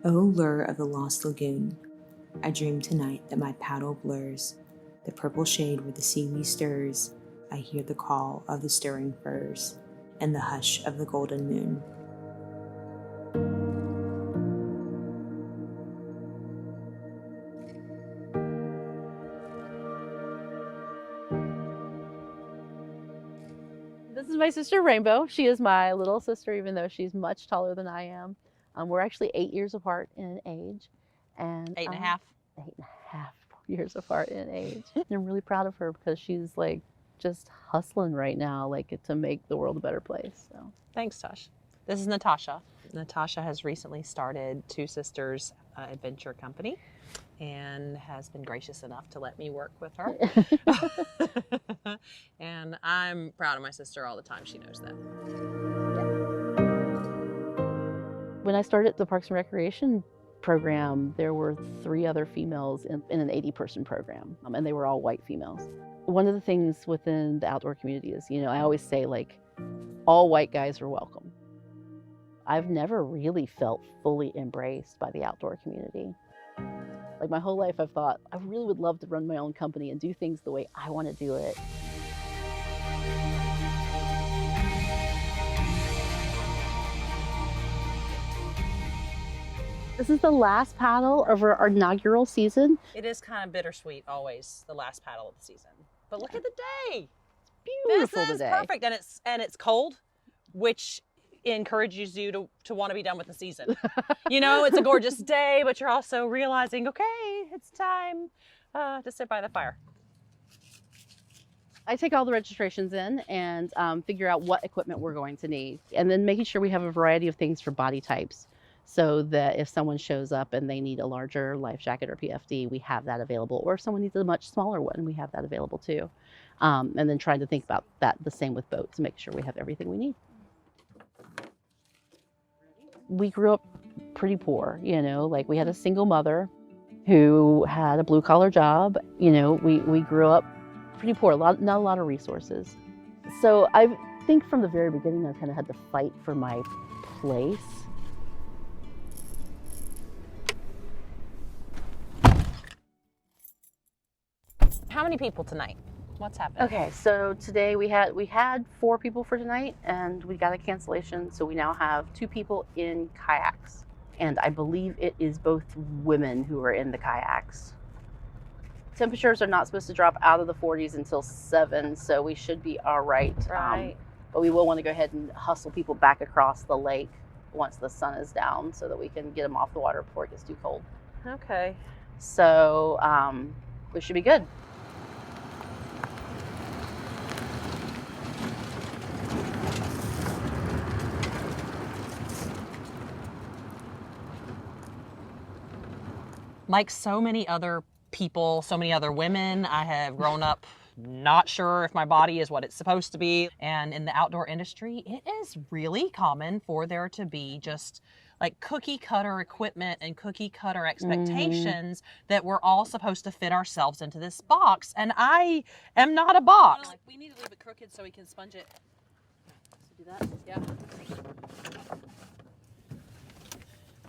O lure of the lost lagoon, I dream tonight that my paddle blurs the purple shade where the seaweed stirs. I hear the call of the stirring firs and the hush of the golden moon. This is my sister Rainbow. She is my little sister, even though she's much taller than I am. We're actually 8 years apart in age. And 8 and a half. 8.5 years apart in age. And I'm really proud of her because she's like just hustling right now, like to make the world a better place. So Thanks, Tosh. This is Natasha. Natasha has recently started Two Sisters Adventure Company and has been gracious enough to let me work with her. And I'm proud of my sister all the time. She knows that. when I started the Parks and Recreation program, there were 3 other females in an 80-person program, and they were all white females. One of the things within the outdoor community is, I always say, like, all white guys are welcome. I've never really felt fully embraced by the outdoor community. Like, my whole life I've thought, I really would love to run my own company and do things the way I want to do it. This is the last paddle of our inaugural season. It is kind of bittersweet always, the last paddle of the season. But look at the day. Beautiful This is today. perfect, and it's cold, which encourages you to want to be done with the season. It's a gorgeous day, but you're also realizing, okay, it's time to sit by the fire. I take all the registrations in and figure out what equipment we're going to need, and then making sure we have a variety of things for body types, so that if someone shows up and they need a larger life jacket or PFD, we have that available. Or if someone needs a much smaller one, we have that available too. And then trying to think about that the same with boats, to make sure we have everything we need. We grew up pretty poor, like we had a single mother who had a blue collar job. We grew up pretty poor, not a lot of resources. So I think from the very beginning, I kind of had to fight for my place. How many people tonight? What's happening? Okay, so today we had 4 people for tonight, and we got a cancellation, so we now have 2 people in kayaks, and I believe it is both women who are in the kayaks. Temperatures are not supposed to drop out of the 40s until 7, so we should be all right. Right. But we will want to go ahead and hustle people back across the lake once the sun is down, so that we can get them off the water before it gets too cold. Okay. So we should be good. Like so many other people, so many other women, I have grown up not sure if my body is what it's supposed to be. And in the outdoor industry, it is really common for there to be just like cookie cutter equipment and cookie cutter expectations that we're all supposed to fit ourselves into this box. And I am not a box. Like, we need to leave it crooked so we can sponge it. So do that? Yeah.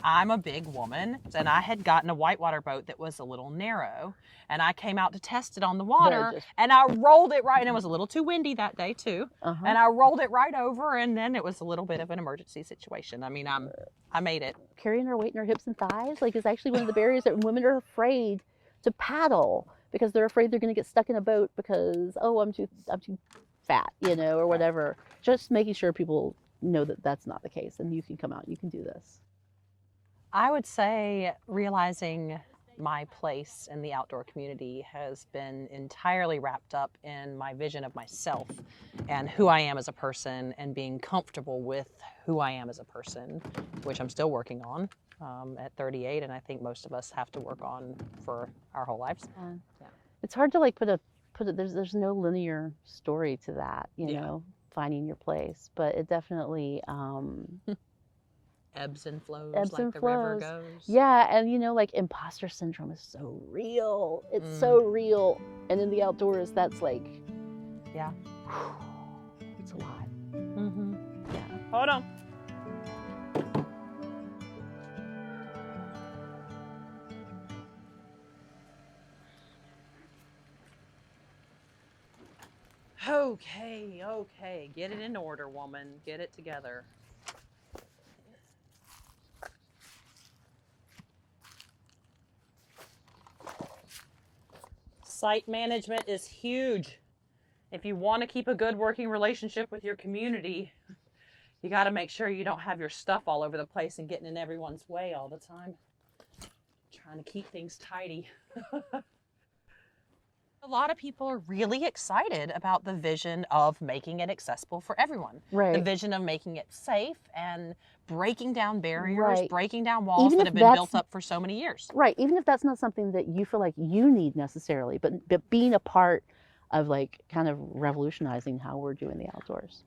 I'm a big woman, and I had gotten a whitewater boat that was a little narrow, and I came out to test it on the water, and I rolled it right, and it was a little too windy that day too, and I rolled it right over, and then it was a little bit of an emergency situation. I mean, I made it. Carrying our weight in our hips and thighs, is actually one of the barriers that women are afraid to paddle, because they're afraid they're going to get stuck in a boat because, oh, I'm too fat, or whatever. Just making sure people know that that's not the case, and you can come out and you can do this. I would say realizing my place in the outdoor community has been entirely wrapped up in my vision of myself and who I am as a person, and being comfortable with who I am as a person, which I'm still working on at 38, and I think most of us have to work on for our whole lives. Yeah. It's hard to put it. There's no linear story to that, finding your place, but it definitely. Ebbs and flows, Ebbs like and the flows. river goes. Yeah, and imposter syndrome is so real. It's so real. And in the outdoors, that's yeah, it's a lot. Yeah. Hold on. Okay, okay. Get it in order, woman. Get it together. Site management is huge. If you want to keep a good working relationship with your community, you got to make sure you don't have your stuff all over the place and getting in everyone's way all the time. Trying to keep things tidy. A lot of people are really excited about the vision of making it accessible for everyone. Right. The vision of making it safe and breaking down barriers, Right. breaking down walls Even that if have been that's- built up for so many years. Right. Even if that's not something that you feel like you need necessarily, but being a part of like kind of revolutionizing how we're doing the outdoors.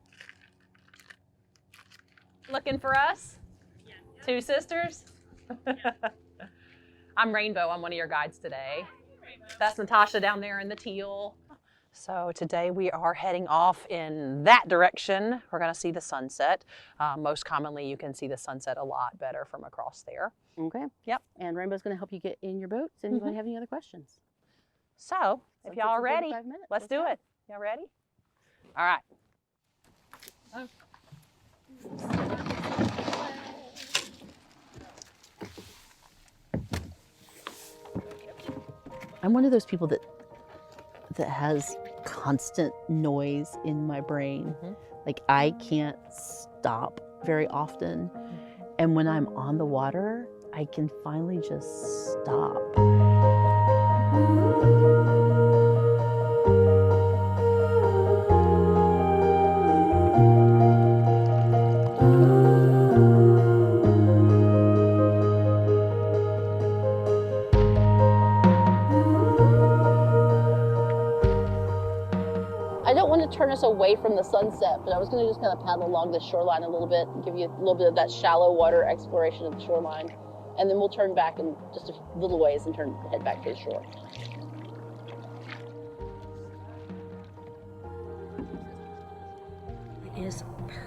Looking for us? Yeah. Two sisters? Yeah. I'm Rainbow. I'm one of your guides today. That's Natasha down there in the teal. So today we are heading off in that direction. We're going to see the sunset. Most commonly, you can see the sunset a lot better from across there. Okay. Yep. And Rainbow's going to help you get in your boats. Anybody have any other questions? So if y'all are ready, 45 minutes. let's do it. Y'all ready? All right. I'm one of those people that has constant noise in my brain. Like I can't stop very often. And when I'm on the water, I can finally just stop. I don't want to turn us away from the sunset, but I was going to just kind of paddle along the shoreline a little bit and give you a little bit of that shallow water exploration of the shoreline. And then we'll turn back in just a little ways and head back to the shore. It is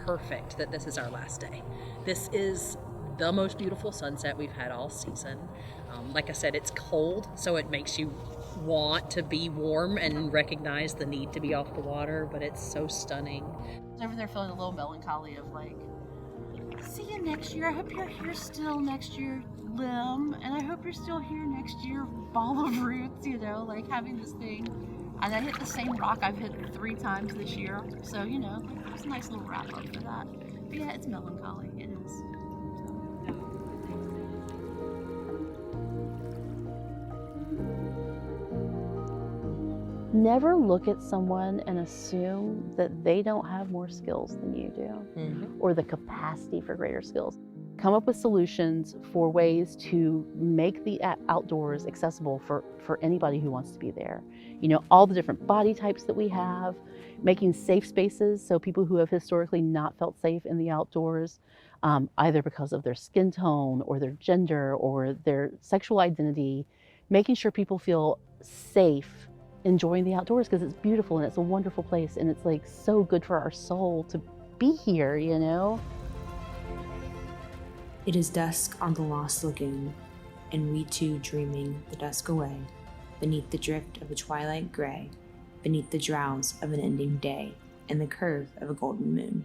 perfect that this is our last day. This is the most beautiful sunset we've had all season. Like I said, it's cold, so it makes you want to be warm and recognize the need to be off the water, but it's so stunning. I was over there feeling a little melancholy of like, see you next year. I hope you're here still next year, limb. And I hope you're still here next year, ball of roots, you know, like having this thing. And I hit the same rock I've hit 3 times this year. So, you know, it was a nice little wrap up for that. But yeah, it's melancholy. It is. Never look at someone and assume that they don't have more skills than you do, or the capacity for greater skills. Come up with solutions for ways to make the outdoors accessible for anybody who wants to be there. You know, all the different body types that we have, making safe spaces so people who have historically not felt safe in the outdoors, either because of their skin tone or their gender or their sexual identity, making sure people feel safe enjoying the outdoors because it's beautiful and it's a wonderful place and it's like so good for our soul to be here, you know? It is dusk on the lost lagoon, and we two dreaming the dusk away, beneath the drift of a twilight gray, beneath the drowse of an ending day, and the curve of a golden moon.